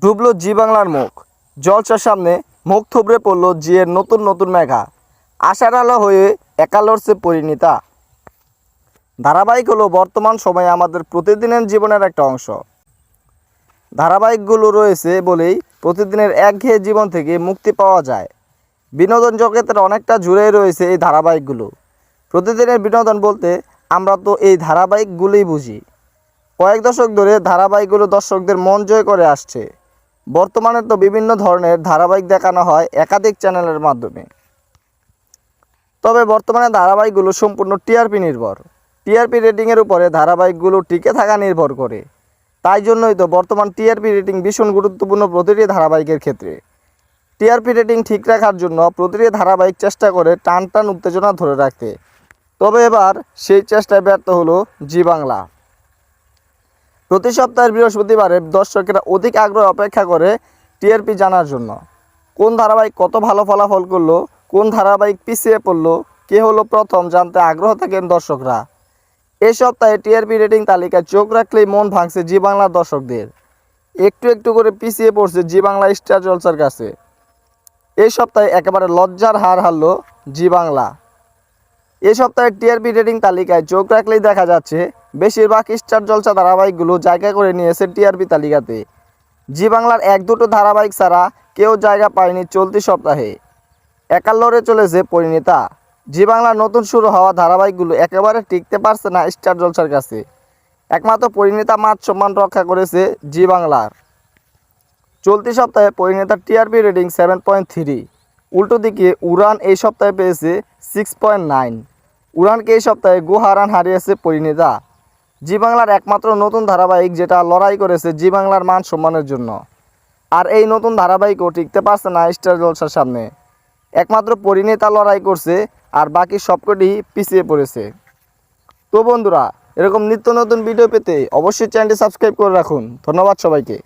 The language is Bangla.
ডুবলো জি বাংলার মুখ। জলসার সামনে মুখ থুবড়ে পড়ল জি এর নতুন নতুন মেঘা। আশার আলো হয়ে একা লড়ছে পরিণীতা। ধারাবাহিক হলো বর্তমান সময়ে আমাদের প্রতিদিনের জীবনের একটা অংশ। ধারাবাহিকগুলো রয়েছে বলেই প্রতিদিনের একঘেয়ে জীবন থেকে মুক্তি পাওয়া যায়। বিনোদন জগতের অনেকটা জুড়েই রয়েছে এই ধারাবাহিকগুলো। প্রতিদিনের বিনোদন বলতে আমরা তো এই ধারাবাহিকগুলোই বুঝি। কয়েক দশক ধরে ধারাবাহিকগুলো দর্শকদের মন জয় করে আসছে। বর্তমানে তো বিভিন্ন ধরনের ধারাবাহিক দেখানো হয় একাধিক চ্যানেলের মাধ্যমে। তবে বর্তমানে ধারাবাহিকগুলো সম্পূর্ণ টিআরপি নির্ভর। টিআরপি রেটিংয়ের উপরে ধারাবাহিকগুলো টিকে থাকা নির্ভর করে। তাই জন্যই তো বর্তমান টিআরপি রেটিং ভীষণ গুরুত্বপূর্ণ প্রতিটি ধারাবাহিকের ক্ষেত্রে। টিআরপি রেটিং ঠিক রাখার জন্য প্রতিটি ধারাবাহিক চেষ্টা করে টান টান উত্তেজনা ধরে রাখতে। তবে এবার সেই চেষ্টায় ব্যর্থ হলো জি বাংলা। প্রতি সপ্তাহের বৃহস্পতিবারে দর্শকেরা অধিক আগ্রহে অপেক্ষা করে টিআরপি জানার জন্য। কোন ধারাবাহিক কত ভালো ফলাফল করলো, কোন ধারাবাহিক পিছিয়ে পড়লো, কে হলো প্রথম জানতে আগ্রহ থাকেন দর্শকরা। এই সপ্তাহে টিআরপি রেটিং তালিকায় চোখ রাখলেই মন ভাঙছে জি বাংলার দর্শকদের। একটু একটু করে পিছিয়ে পড়ছে জি বাংলা স্টার জলসার কাছে। এই সপ্তাহে একেবারে লজ্জার হার হারল জি বাংলা। এই সপ্তাহে টিআরপি রেটিং তালিকায় চোখ রাখলেই দেখা যাচ্ছে বেশিরভাগ স্টার জলসা ধারাবাহিকগুলো জায়গা করে নিয়েছে টিআরপি তালিকাতে। জি বাংলার এক দুটো ধারাবাহিক ছাড়া কেউ জায়গা পায়নি চলতি সপ্তাহে। একা লড়ে চলেছে পরিণীতা। জি বাংলার নতুন শুরু হওয়া ধারাবাহিকগুলো একেবারে টিকতে পারছে না স্টার জলসার কাছে। একমাত্র পরিণীতা মান সম্মান রক্ষা করেছে জি বাংলার। চলতি সপ্তাহে পরিণীতার টিআরপি রেটিং 7.3। উল্টো দিকে উড়ান এই সপ্তাহে পেয়েছে 6.9। উড়ানকে এই সপ্তাহে গুহারান হারিয়েছে পরিণীতা। জি বাংলার একমাত্র নতুন ধারাবাহিক যেটা লড়াই করেছে জি বাংলার মান সম্মানের জন্য। আর এই নতুন ধারাবাহিকও টিকতে পারছে না স্টার জলসার সামনে। একমাত্র পরিণীতা লড়াই করছে আর বাকি সবকটি পিছিয়ে পড়েছে। তো বন্ধুরা, এরকম নিত্য নতুন ভিডিও পেতে অবশ্যই চ্যানেলটি সাবস্ক্রাইব করে রাখুন। ধন্যবাদ সবাইকে।